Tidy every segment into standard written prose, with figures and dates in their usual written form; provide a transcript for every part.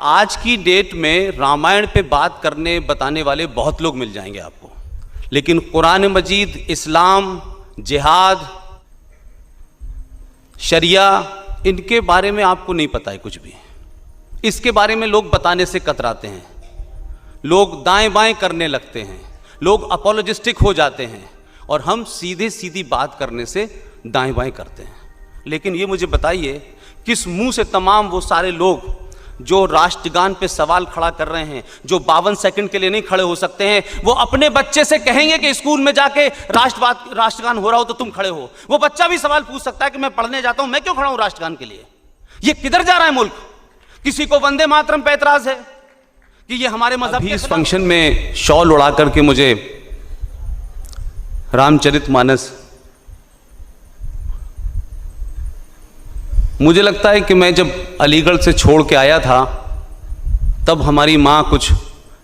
आज की डेट में रामायण पे बात करने बताने वाले बहुत लोग मिल जाएंगे आपको, लेकिन कुरान मजीद, इस्लाम, जिहाद, शरिया, इनके बारे में आपको नहीं पता है कुछ भी। इसके बारे में लोग बताने से कतराते हैं, लोग दाएं बाएं करने लगते हैं, लोग अपोलोजिस्टिक हो जाते हैं और हम सीधे सीधी बात करने से दाएं बाएं करते हैं। लेकिन ये मुझे बताइए, किस मुंह से तमाम वो सारे लोग जो राष्ट्रगान पे सवाल खड़ा कर रहे हैं, जो 52 सेकंड के लिए नहीं खड़े हो सकते हैं, वो अपने बच्चे से कहेंगे कि स्कूल में जाके राष्ट्रगान हो रहा हो तो तुम खड़े हो? वो बच्चा भी सवाल पूछ सकता है कि मैं पढ़ने जाता हूं, मैं क्यों खड़ा हूं राष्ट्रगान के लिए? ये किधर जा रहा है मुल्क? किसी को वंदे मातरम पे एतराज है कि ये हमारे मजहब के। इस फंक्शन में शॉल उड़ा करके मुझे रामचरितमानस, मुझे लगता है कि मैं जब अलीगढ़ से छोड़ के आया था तब हमारी माँ कुछ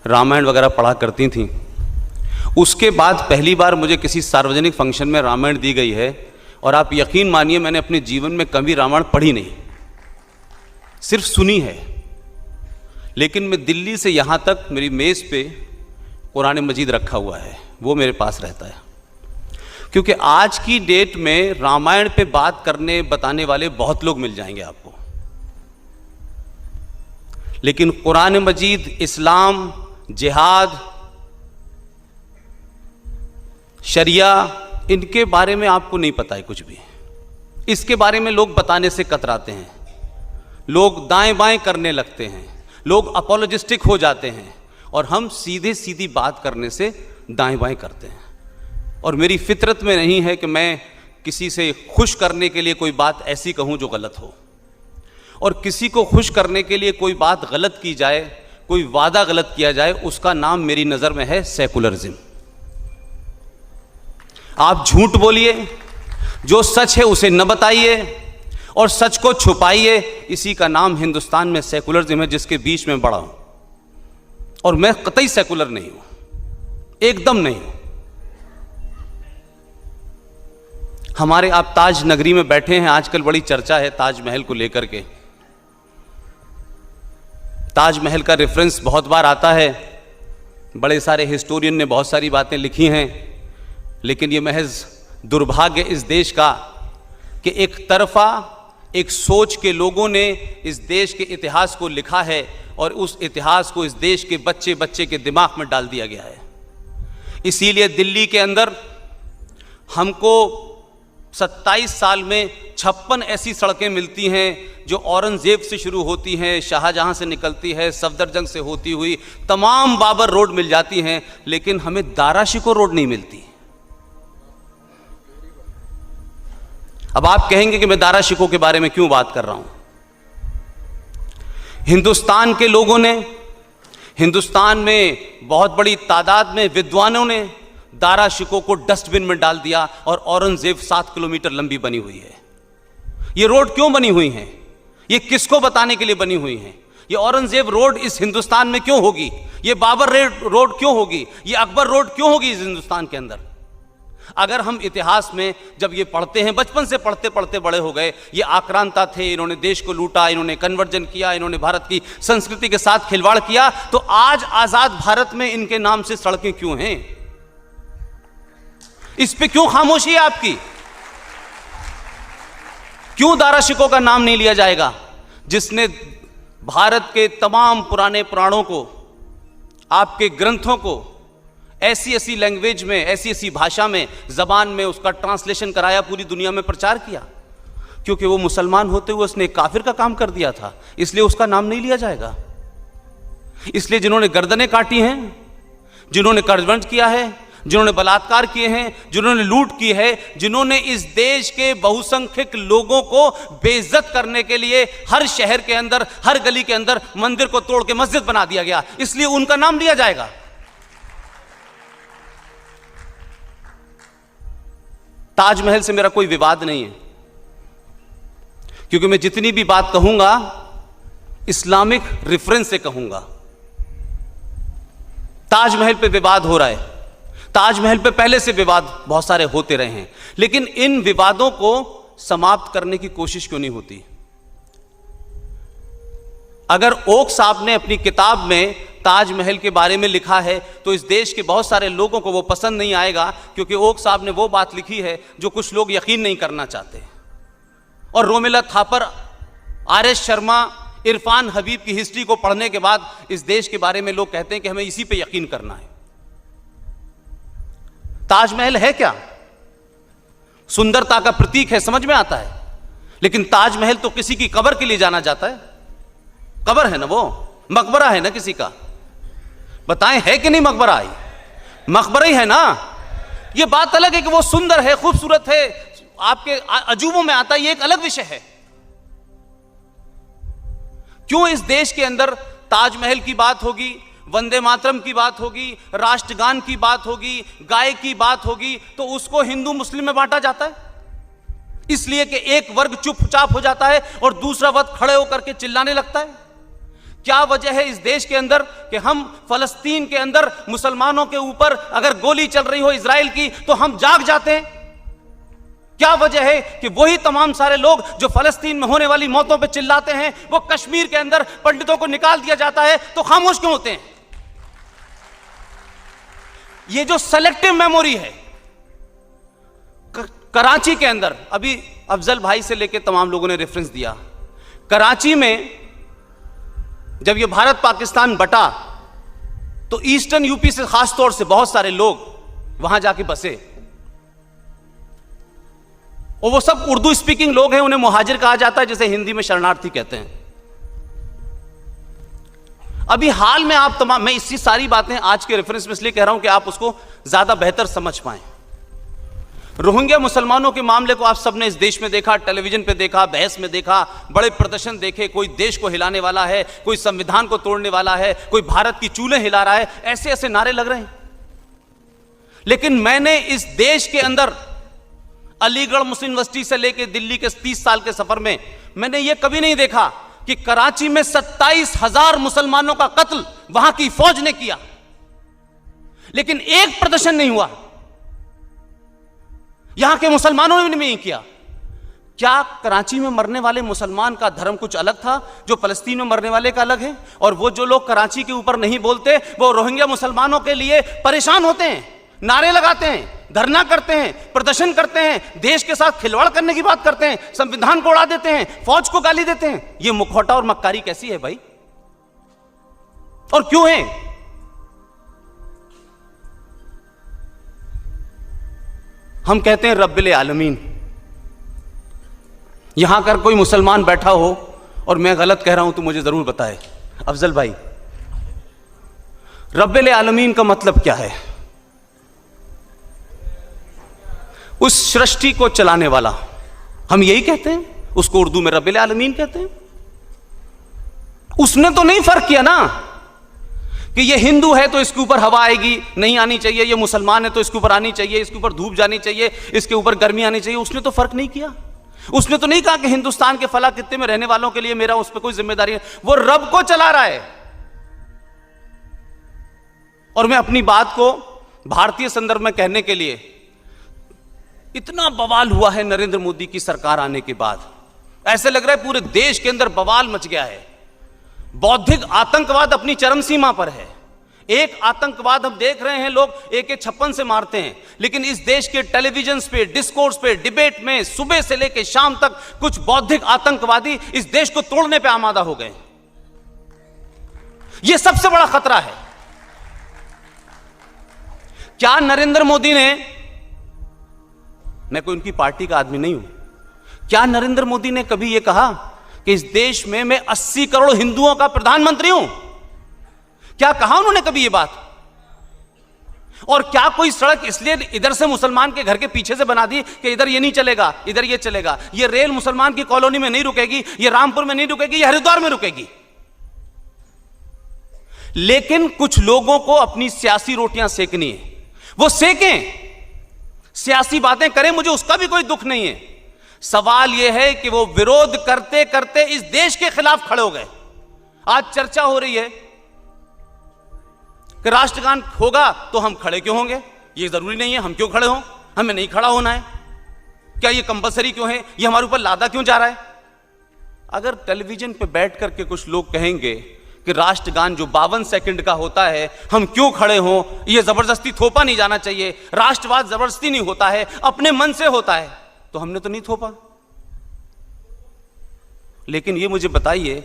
रामायण वगैरह पढ़ा करती थी। उसके बाद पहली बार मुझे किसी सार्वजनिक फंक्शन में रामायण दी गई है और आप यकीन मानिए मैंने अपने जीवन में कभी रामायण पढ़ी नहीं, सिर्फ सुनी है। लेकिन मैं दिल्ली से यहाँ तक मेरी मेज़ पे कुरान मजीद रखा हुआ है, वो मेरे पास रहता है, क्योंकि आज की डेट में रामायण पे बात करने बताने वाले बहुत लोग मिल जाएंगे आपको, लेकिन कुरान मजीद, इस्लाम, जिहाद, शरिया, इनके बारे में आपको नहीं पता है कुछ भी। इसके बारे में लोग बताने से कतराते हैं, लोग दाएं बाएं करने लगते हैं, लोग अपोलोजिस्टिक हो जाते हैं और हम सीधे सीधी बात करने से दाएं बाएं करते हैं। और मेरी फितरत में नहीं है कि मैं किसी से खुश करने के लिए कोई बात ऐसी कहूं जो गलत हो, और किसी को खुश करने के लिए कोई बात गलत की जाए, कोई वादा गलत किया जाए, उसका नाम मेरी नज़र में है सेकुलरिज्म। आप झूठ बोलिए, जो सच है उसे न बताइए और सच को छुपाइए, इसी का नाम हिंदुस्तान में सेकुलरिज्म है, जिसके बीच में बड़ा हूं। और मैं कतई सेकुलर नहीं हूं, एकदम नहीं हूं। हमारे आप ताज नगरी में बैठे हैं, आजकल बड़ी चर्चा है ताजमहल को लेकर के। ताजमहल का रेफरेंस बहुत बार आता है, बड़े सारे हिस्टोरियन ने बहुत सारी बातें लिखी हैं, लेकिन ये महज दुर्भाग्य इस देश का कि एक तरफा एक सोच के लोगों ने इस देश के इतिहास को लिखा है और उस इतिहास को इस देश के बच्चे बच्चे के दिमाग में डाल दिया गया है। इसीलिए दिल्ली के अंदर हमको 27 साल में 56 ऐसी सड़कें मिलती हैं जो औरंगजेब से शुरू होती हैं, शाहजहां से निकलती है, सफदरजंग से होती हुई तमाम बाबर रोड मिल जाती हैं, लेकिन हमें दारा शिकोह रोड नहीं मिलती। अब आप कहेंगे कि मैं दारा शिकोह के बारे में क्यों बात कर रहा हूं? हिंदुस्तान के लोगों ने, हिंदुस्तान में बहुत बड़ी तादाद में विद्वानों ने दारा शिकोह को डस्टबिन में डाल दिया और औरंगजेब 7 किलोमीटर लंबी बनी हुई है। ये रोड क्यों बनी हुई हैं? ये किसको बताने के लिए बनी हुई हैं? ये औरंगजेब रोड इस हिंदुस्तान में क्यों होगी? ये बाबर रोड क्यों होगी? ये अकबर रोड क्यों होगी इस हिंदुस्तान के अंदर? अगर हम इतिहास में जब ये पढ़ते हैं, बचपन से पढ़ते पढ़ते बड़े हो गए, ये आक्रांता थे, इन्होंने देश को लूटा, इन्होंने कन्वर्जन किया, इन्होंने भारत की संस्कृति के साथ खिलवाड़ किया, तो आज आजाद भारत में इनके नाम से सड़कें क्यों हैं? इस पे क्यों खामोशी है आपकी? क्यों दारा शिकोह का नाम नहीं लिया जाएगा, जिसने भारत के तमाम पुराने पुराणों को, आपके ग्रंथों को ऐसी ऐसी लैंग्वेज में, ऐसी ऐसी भाषा में, जबान में उसका ट्रांसलेशन कराया, पूरी दुनिया में प्रचार किया? क्योंकि वो मुसलमान होते हुए उसने काफिर का काम कर दिया था, इसलिए उसका नाम नहीं लिया जाएगा। इसलिए जिन्होंने गर्दनें काटी हैं, जिन्होंने कर्जबंद किया है, जिन्होंने बलात्कार किए हैं, जिन्होंने लूट की है, जिन्होंने इस देश के बहुसंख्यक लोगों को बेइज्जत करने के लिए हर शहर के अंदर, हर गली के अंदर मंदिर को तोड़ के मस्जिद बना दिया गया, इसलिए उनका नाम लिया जाएगा। ताजमहल से मेरा कोई विवाद नहीं है, क्योंकि मैं जितनी भी बात कहूंगा इस्लामिक रेफरेंस से कहूंगा। ताजमहल पे विवाद हो रहा है, ताजमहल पे पहले से विवाद बहुत सारे होते रहे हैं, लेकिन इन विवादों को समाप्त करने की कोशिश क्यों नहीं होती? अगर ओक साहब ने अपनी किताब में ताजमहल के बारे में लिखा है तो इस देश के बहुत सारे लोगों को वो पसंद नहीं आएगा, क्योंकि ओक साहब ने वो बात लिखी है जो कुछ लोग यकीन नहीं करना चाहते। और रोमिला थापर, आर.एस. शर्मा, इरफान हबीब की हिस्ट्री को पढ़ने के बाद इस देश के बारे में लोग कहते हैं कि हमें इसी पे यकीन करना है। ताजमहल है क्या? सुंदरता का प्रतीक है, समझ में आता है, लेकिन ताजमहल तो किसी की कब्र के लिए जाना जाता है। कब्र है ना, वो मकबरा है ना किसी का। बताएं है कि नहीं मकबरा? मकबरा ही है ना। ये बात अलग है कि वो सुंदर है, खूबसूरत है, आपके अजूबों में आता है, ये एक अलग विषय है। क्यों इस देश के अंदर ताजमहल की बात होगी, वंदे मातरम की बात होगी, राष्ट्रगान की बात होगी, गाय की बात होगी, तो उसको हिंदू मुस्लिम में बांटा जाता है? इसलिए कि एक वर्ग चुपचाप हो जाता है और दूसरा वर्ग खड़े होकर के चिल्लाने लगता है। क्या वजह है इस देश के अंदर कि हम फलस्तीन के अंदर मुसलमानों के ऊपर अगर गोली चल रही हो इजराइल की तो हम जाग जाते हैं? क्या वजह है कि वही तमाम सारे लोग जो फलस्तीन में होने वाली मौतों पे चिल्लाते हैं, वो कश्मीर के अंदर पंडितों को निकाल दिया जाता है तो खामोश क्यों होते हैं? ये जो सेलेक्टिव मेमोरी है कराची के अंदर, अभी अफजल भाई से लेकर तमाम लोगों ने रेफरेंस दिया, कराची में जब ये भारत पाकिस्तान बटा तो ईस्टर्न यूपी से खास तौर से बहुत सारे लोग वहां जाके बसे, और वो सब उर्दू स्पीकिंग लोग हैं, उन्हें मुहाजिर कहा जाता है, जैसे हिंदी में शरणार्थी कहते हैं। अभी हाल में आप तमाम, मैं इसी सारी बातें आज के रेफरेंस में इसलिए कह रहा हूं कि आप उसको ज्यादा बेहतर समझ पाएं। रोहिंग्या मुसलमानों के मामले को आप सबने इस देश में देखा, टेलीविजन पे देखा, बहस में देखा, बड़े प्रदर्शन देखे, कोई देश को हिलाने वाला है, कोई संविधान को तोड़ने वाला है, कोई भारत की चूल्हे हिला रहा है, ऐसे ऐसे नारे लग रहे हैं। लेकिन मैंने इस देश के अंदर अलीगढ़ मुस्लिम यूनिवर्सिटी से लेकर दिल्ली के 30 साल के सफर में मैंने यह कभी नहीं देखा कि कराची में 27,000 मुसलमानों का कत्ल वहां की फौज ने किया, लेकिन एक प्रदर्शन नहीं हुआ, यहां के मुसलमानों ने भी नहीं किया। क्या कराची में मरने वाले मुसलमान का धर्म कुछ अलग था जो फलस्तीन में मरने वाले का अलग है? और वो जो लोग कराची के ऊपर नहीं बोलते वो रोहिंग्या मुसलमानों के लिए परेशान होते हैं, नारे लगाते हैं, धरना करते हैं, प्रदर्शन करते हैं, देश के साथ खिलवाड़ करने की बात करते हैं, संविधान को उड़ा देते हैं, फौज को गाली देते हैं। ये मुखौटा और मक्कारी कैसी है भाई? और क्यों है? हम कहते हैं रब्बिल आलमीन। यहां कर कोई मुसलमान बैठा हो और मैं गलत कह रहा हूं तो मुझे जरूर बताए अफजल भाई, रब्बिल आलमीन का मतलब क्या है? उस सृष्टि को चलाने वाला, हम यही कहते हैं, उसको उर्दू में रब्बिल आलमीन कहते हैं। उसने तो नहीं फर्क किया ना कि ये हिंदू है तो इसके ऊपर हवा आएगी, नहीं आनी चाहिए, ये मुसलमान है तो इसके ऊपर आनी चाहिए, इसके ऊपर धूप जानी चाहिए, इसके ऊपर गर्मी आनी चाहिए। उसने तो फर्क नहीं किया। उसने तो नहीं कहा कि हिंदुस्तान के फला खित्ते में रहने वालों के लिए मेरा उस पर कोई जिम्मेदारी है। वो रब को चला रहा है। और मैं अपनी बात को भारतीय संदर्भ में कहने के लिए, इतना बवाल हुआ है नरेंद्र मोदी की सरकार आने के बाद, ऐसे लग रहा है पूरे देश के अंदर बवाल मच गया है। बौद्धिक आतंकवाद अपनी चरम सीमा पर है। एक आतंकवाद हम देख रहे हैं, लोग AK-56 से मारते हैं, लेकिन इस देश के टेलीविजन पे, डिस्कोर्स पे, डिबेट में सुबह से लेकर शाम तक कुछ बौद्धिक आतंकवादी इस देश को तोड़ने पे आमादा हो गए। यह सबसे बड़ा खतरा है। क्या नरेंद्र मोदी ने, मैं कोई उनकी पार्टी का आदमी नहीं हूं, क्या नरेंद्र मोदी ने कभी यह कहा कि इस देश में मैं 80 करोड़ हिंदुओं का प्रधानमंत्री हूं? क्या कहा उन्होंने कभी यह बात? और क्या कोई सड़क इसलिए इधर से मुसलमान के घर के पीछे से बना दी कि इधर ये नहीं चलेगा, इधर ये चलेगा? ये रेल मुसलमान की कॉलोनी में नहीं रुकेगी, ये रामपुर में नहीं रुकेगी, ये हरिद्वार में रुकेगी। लेकिन कुछ लोगों को अपनी सियासी रोटियां सेकनी है, वो सेकें, सियासी बातें करें, मुझे उसका भी कोई दुख नहीं है। सवाल यह है कि वो विरोध करते करते इस देश के खिलाफ खड़े हो गए। आज चर्चा हो रही है कि राष्ट्रगान होगा तो हम खड़े क्यों होंगे? ये जरूरी नहीं है हम क्यों खड़े हों, हमें नहीं खड़ा होना है। क्या ये कंपलसरी क्यों है? ये हमारे ऊपर लादा क्यों जा रहा है? अगर टेलीविजन पे बैठ करके कुछ लोग कहेंगे कि राष्ट्रगान जो 52 सेकंड का होता है हम क्यों खड़े हों, ये जबरदस्ती थोपा नहीं जाना चाहिए, राष्ट्रवाद जबरदस्ती नहीं होता है, अपने मन से होता है, तो हमने तो नहीं थोपा। लेकिन ये मुझे बताइए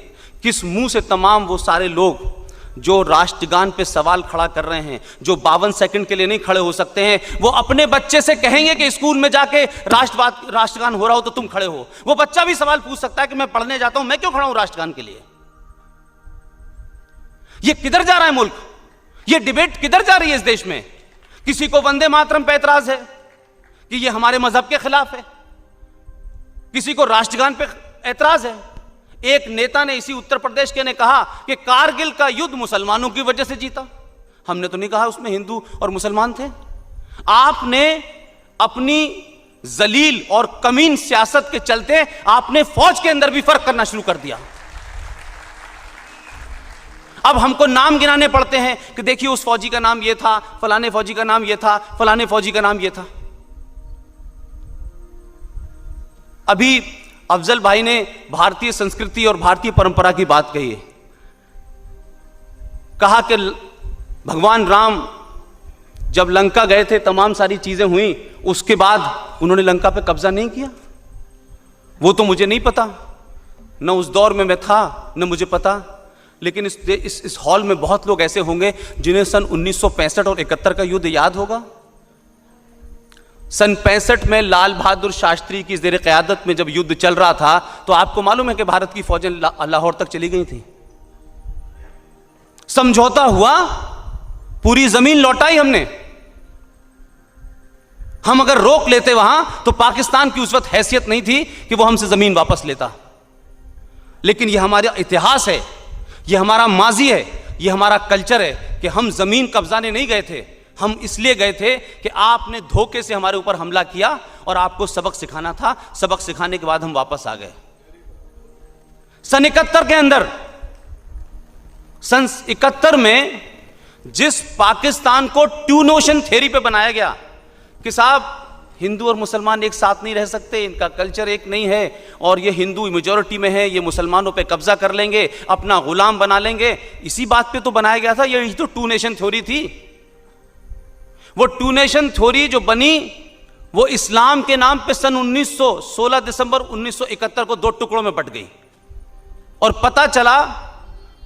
किस मुंह से तमाम वो सारे लोग जो राष्ट्रगान पे सवाल खड़ा कर रहे हैं, जो 52 सेकंड के लिए नहीं खड़े हो सकते हैं, वो अपने बच्चे से कहेंगे कि स्कूल में जाके राष्ट्रगान हो रहा हो तो तुम खड़े हो? वो बच्चा भी सवाल पूछ सकता है कि मैं पढ़ने जाता हूं, मैं क्यों खड़ा हूं राष्ट्रगान के लिए? ये किधर जा रहा है मुल्क? ये डिबेट किधर जा रही है इस देश में? किसी को वंदे मातरम पे एतराज है कि ये हमारे मजहब के खिलाफ है, किसी को राष्ट्रगान पे एतराज है। एक नेता ने इसी उत्तर प्रदेश के ने कहा कि कारगिल का युद्ध मुसलमानों की वजह से जीता। हमने तो नहीं कहा उसमें हिंदू और मुसलमान थे। आपने अपनी जलील और कमीन सियासत के चलते आपने फौज के अंदर भी फर्क करना शुरू कर दिया। अब हमको नाम गिनाने पड़ते हैं कि देखिए उस फौजी का नाम ये था, फलाने फौजी का नाम ये था, फलाने फौजी का नाम ये था। अभी अफजल भाई ने भारतीय संस्कृति और भारतीय परंपरा की बात कही है। कहा कि भगवान राम जब लंका गए थे तमाम सारी चीजें हुई, उसके बाद उन्होंने लंका पे कब्जा नहीं किया। वो तो मुझे नहीं पता, न उस दौर में मैं था न मुझे पता। लेकिन इस हॉल में बहुत लोग ऐसे होंगे जिन्हें सन 1965 और 71 का युद्ध याद होगा। सन 65 में लाल बहादुर शास्त्री की ज़ेर क़यादत में जब युद्ध चल रहा था तो आपको मालूम है कि भारत की फौजें लाहौर तक चली गई थी। समझौता हुआ, पूरी जमीन लौटाई हमने। हम अगर रोक लेते वहां तो पाकिस्तान की उस वक्त हैसियत नहीं थी कि वो हमसे जमीन वापस लेता। लेकिन यह हमारा इतिहास है, यह हमारा माजी है, यह हमारा कल्चर है कि हम जमीन कब्जाने नहीं गए थे। हम इसलिए गए थे कि आपने धोखे से हमारे ऊपर हमला किया और आपको सबक सिखाना था। सबक सिखाने के बाद हम वापस आ गए। सन 71 के अंदर, सन 71 में जिस पाकिस्तान को टू नेशन थ्योरी पे बनाया गया कि साहब हिंदू और मुसलमान एक साथ नहीं रह सकते, इनका कल्चर एक नहीं है, और ये हिंदू मेजॉरिटी में है, ये मुसलमानों पे कब्जा कर लेंगे, अपना गुलाम बना लेंगे, इसी बात पे तो बनाया गया था। ये तो टू नेशन थ्योरी थी। वो टू नेशन थ्योरी जो बनी वो इस्लाम के नाम पे सन 16 दिसंबर 1971 को 2 टुकड़ों में बट गई। और पता चला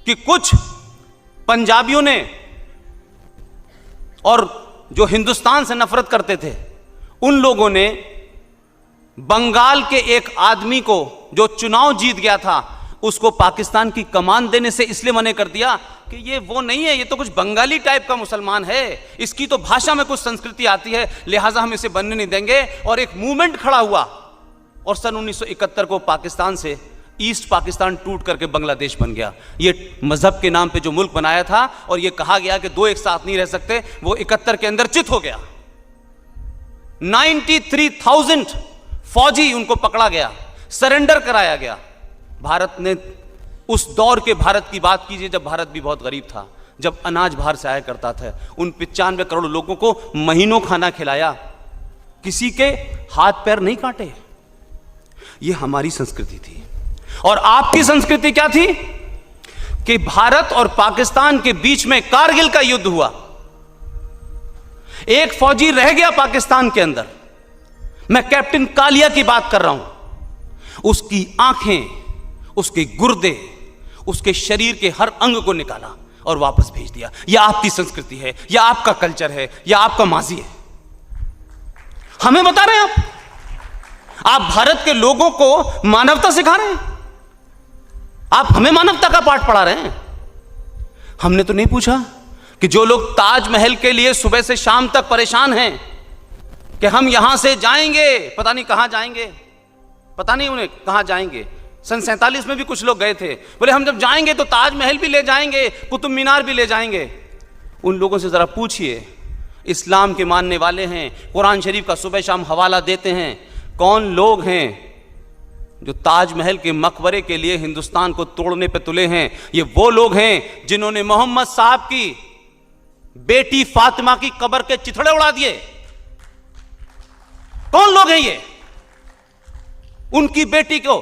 कि कुछ पंजाबियों ने और जो हिंदुस्तान से नफरत करते थे उन लोगों ने बंगाल के एक आदमी को जो चुनाव जीत गया था उसको पाकिस्तान की कमान देने से इसलिए मना कर दिया कि ये वो नहीं है, ये तो कुछ बंगाली टाइप का मुसलमान है, इसकी तो भाषा में कुछ संस्कृति आती है, लिहाजा हम इसे बनने नहीं देंगे। और एक मूवमेंट खड़ा हुआ और सन 1971 को पाकिस्तान से ईस्ट पाकिस्तान टूट करके बांग्लादेश बन गया। ये मजहब के नाम पे जो मुल्क बनाया था और ये कहा गया कि दो एक साथ नहीं रह सकते, वो 71 के अंदर चित हो गया। 93,000 फौजी उनको पकड़ा गया, सरेंडर कराया गया। भारत ने उस दौर के भारत की बात कीजिए जब भारत भी बहुत गरीब था, जब अनाज बाहर से आया करता था। उन 95 करोड़ लोगों को महीनों खाना खिलाया, किसी के हाथ पैर नहीं काटे। ये हमारी संस्कृति थी। और आपकी संस्कृति क्या थी कि भारत और पाकिस्तान के बीच में कारगिल का युद्ध हुआ, एक फौजी रह गया पाकिस्तान के अंदर। मैं कैप्टन कालिया की बात कर रहा हूं। उसकी आंखें, उसके गुर्दे, उसके शरीर के हर अंग को निकाला और वापस भेज दिया। यह आपकी संस्कृति है, यह आपका कल्चर है, यह आपका माजी है। हमें बता रहे हैं आप भारत के लोगों को मानवता सिखा रहे हैं। आप हमें मानवता का पाठ पढ़ा रहे हैं। हमने तो नहीं पूछा कि जो लोग ताजमहल के लिए सुबह से शाम तक परेशान हैं कि हम यहां से जाएंगे, पता नहीं कहां जाएंगे, पता नहीं उन्हें कहां जाएंगे। सन 47 में भी कुछ लोग गए थे, बोले हम जब जाएंगे तो ताजमहल भी ले जाएंगे, कुतुब मीनार भी ले जाएंगे। उन लोगों से जरा पूछिए, इस्लाम के मानने वाले हैं, कुरान शरीफ का सुबह शाम हवाला देते हैं, कौन लोग हैं जो ताजमहल के मकबरे के लिए हिंदुस्तान को तोड़ने पे तुले हैं? ये वो लोग हैं जिन्होंने मोहम्मद साहब की बेटी फातिमा की कब्र के चिथड़े उड़ा दिए। कौन लोग हैं ये? उनकी बेटी को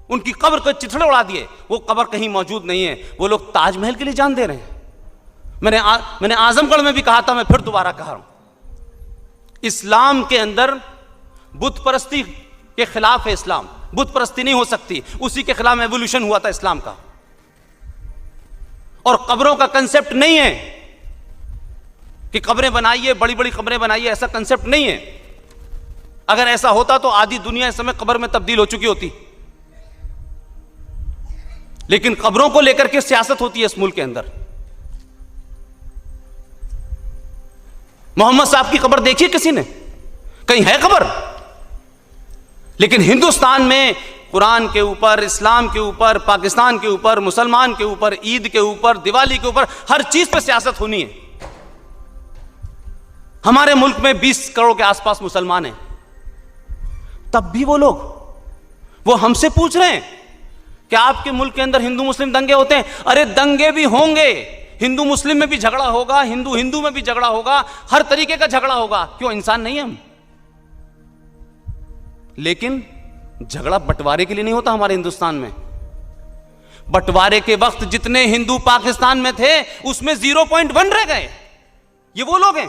उनकी कब्र को चिथड़े उड़ा दिए, वो कब्र कहीं मौजूद नहीं है। वो लोग ताजमहल के लिए जान दे रहे हैं। मैंने आजमगढ़ में भी कहा था, मैं फिर दोबारा कह रहा हूं, इस्लाम के अंदर बुत परस्ती के खिलाफ है। इस्लाम बुत परस्ती नहीं हो सकती, उसी के खिलाफ एवोल्यूशन हुआ था इस्लाम का। और कब्रों का कंसेप्ट नहीं है कि कब्रें बनाइए, बड़ी बड़ी कब्रें बनाइए, ऐसा कंसेप्ट नहीं है। अगर ऐसा होता तो आधी दुनिया इस समय कब्र में तब्दील हो चुकी होती। लेकिन कब्रों को लेकर के सियासत होती है इस मुल्क के अंदर। मोहम्मद साहब की कब्र देखी किसी ने? कहीं है कब्र? लेकिन हिंदुस्तान में कुरान के ऊपर, इस्लाम के ऊपर, पाकिस्तान के ऊपर, मुसलमान के ऊपर, ईद के ऊपर, दिवाली के ऊपर, हर चीज पर सियासत होनी है। हमारे मुल्क में 20 करोड़ के आसपास मुसलमान हैं, तब भी वो लोग वो हमसे पूछ रहे हैं कि आपके मुल्क के अंदर हिंदू मुस्लिम दंगे होते हैं। अरे दंगे भी होंगे, हिंदू मुस्लिम में भी झगड़ा होगा, हिंदू हिंदू में भी झगड़ा होगा, हर तरीके का झगड़ा होगा। क्यों? इंसान नहीं है हम। लेकिन झगड़ा बंटवारे के लिए नहीं होता हमारे हिंदुस्तान में। बंटवारे के वक्त जितने हिंदू पाकिस्तान में थे उसमें 0.1 रह गए। ये वो लोग हैं,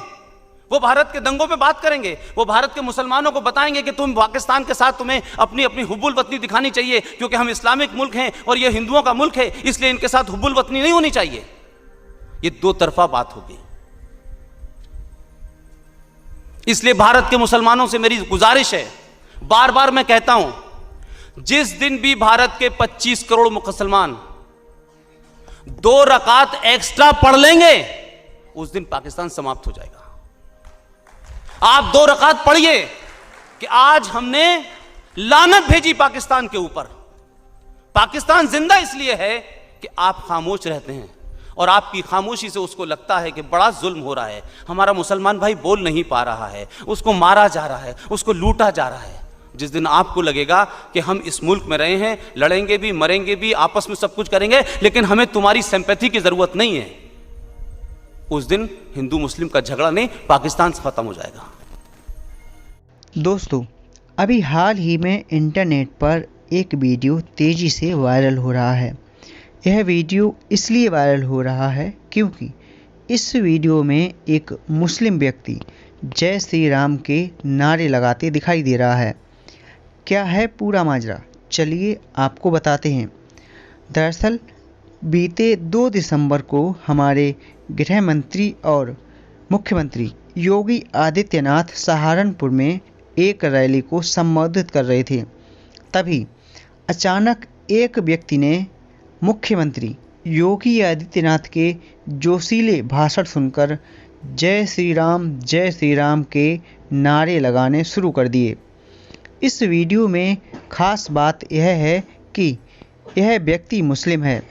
वो भारत के दंगों पे बात करेंगे, वो भारत के मुसलमानों को बताएंगे कि तुम पाकिस्तान के साथ तुम्हें अपनी अपनी हुब्बुल वतनी दिखानी चाहिए, क्योंकि हम इस्लामिक मुल्क हैं और ये हिंदुओं का मुल्क है, इसलिए इनके साथ हुब्बुल वतनी नहीं होनी चाहिए। ये दो तरफा बात होगी। इसलिए भारत के मुसलमानों से मेरी गुजारिश है, बार बार मैं कहता हूं, जिस दिन भी भारत के 25 करोड़ मुसलमान 2 रकात एक्स्ट्रा पढ़ लेंगे उस दिन पाकिस्तान समाप्त हो जाएगा। आप 2 रकात पढ़िए कि आज हमने लानत भेजी पाकिस्तान के ऊपर। पाकिस्तान जिंदा इसलिए है कि आप खामोश रहते हैं और आपकी खामोशी से उसको लगता है कि बड़ा जुल्म हो रहा है, हमारा मुसलमान भाई बोल नहीं पा रहा है, उसको मारा जा रहा है, उसको लूटा जा रहा है। जिस दिन आपको लगेगा कि हम इस मुल्क में रहे हैं, लड़ेंगे भी, मरेंगे भी, आपस में सब कुछ करेंगे, लेकिन हमें तुम्हारी सिंपैथी की जरूरत नहीं है, उस दिन हिंदू मुस्लिम का झगड़ा नहीं, पाकिस्तान से खत्म हो जाएगा। दोस्तों, अभी हाल ही में इंटरनेट पर एक वीडियो तेज़ी से वायरल हो रहा है। यह वीडियो इसलिए वायरल हो रहा है क्योंकि इस वीडियो में एक मुस्लिम व्यक्ति जय श्री राम के नारे लगाते दिखाई दे रहा है। क्या है पूरा माजरा, चलिए आपको बताते हैं। दरअसल बीते 2 दिसंबर को हमारे गृह मंत्री और मुख्यमंत्री योगी आदित्यनाथ सहारनपुर में एक रैली को संबोधित कर रहे थे। तभी अचानक एक व्यक्ति ने मुख्यमंत्री योगी आदित्यनाथ के जोशीले भाषण सुनकर जय श्री राम के नारे लगाने शुरू कर दिए। इस वीडियो में खास बात यह है कि यह व्यक्ति मुस्लिम है,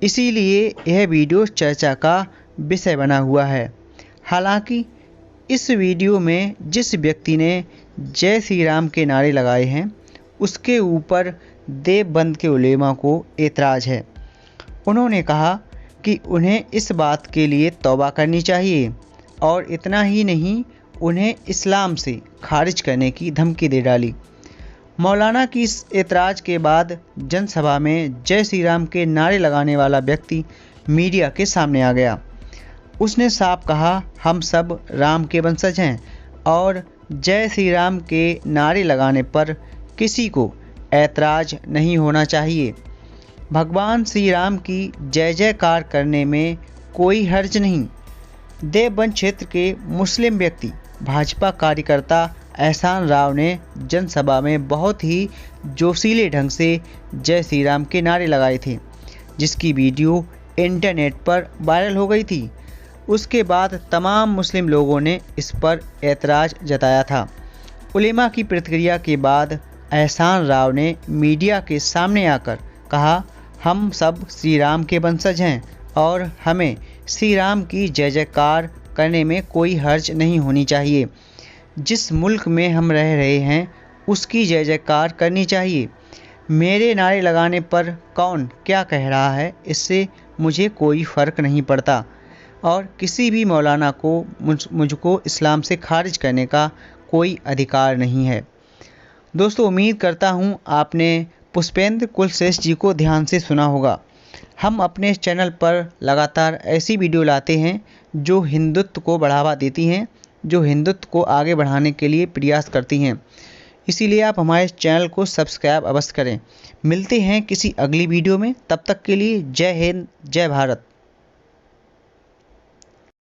इसीलिए यह वीडियो चर्चा का विषय बना हुआ है। हालांकि इस वीडियो में जिस व्यक्ति ने जय श्री राम के नारे लगाए हैं उसके ऊपर देवबंद के उलेमा को एतराज़ है। उन्होंने कहा कि उन्हें इस बात के लिए तौबा करनी चाहिए और इतना ही नहीं, उन्हें इस्लाम से खारिज करने की धमकी दे डाली। मौलाना की इस एतराज़ के बाद जनसभा में जय श्री राम के नारे लगाने वाला व्यक्ति मीडिया के सामने आ गया। उसने साफ कहा, हम सब राम के वंशज हैं और जय श्री राम के नारे लगाने पर किसी को ऐतराज़ नहीं होना चाहिए। भगवान श्री राम की जय जयकार करने में कोई हर्ज नहीं। देवबंद क्षेत्र के मुस्लिम व्यक्ति भाजपा कार्यकर्ता एहसान राव ने जनसभा में बहुत ही जोशीले ढंग से जय श्री राम के नारे लगाए थे, जिसकी वीडियो इंटरनेट पर वायरल हो गई थी। उसके बाद तमाम मुस्लिम लोगों ने इस पर एतराज़ जताया था। उलेमा की प्रतिक्रिया के बाद एहसान राव ने मीडिया के सामने आकर कहा, हम सब श्री राम के वंशज हैं और हमें श्री राम की जय जयकार करने में कोई हर्ज नहीं होनी चाहिए। जिस मुल्क में हम रह रहे हैं उसकी जय जयकार करनी चाहिए। मेरे नारे लगाने पर कौन क्या कह रहा है इससे मुझे कोई फ़र्क नहीं पड़ता और किसी भी मौलाना को मुझको इस्लाम से खारिज करने का कोई अधिकार नहीं है। दोस्तों, उम्मीद करता हूँ आपने पुष्पेंद्र कुलश्रेष्ठ जी को ध्यान से सुना होगा। हम अपने चैनल पर लगातार ऐसी वीडियो लाते हैं जो हिंदुत्व को बढ़ावा देती हैं, जो हिंदुत्व को आगे बढ़ाने के लिए प्रयास करती हैं। इसीलिए आप हमारे चैनल को सब्सक्राइब अवश्य करें। मिलते हैं किसी अगली वीडियो में, तब तक के लिए जय हिंद, जय भारत।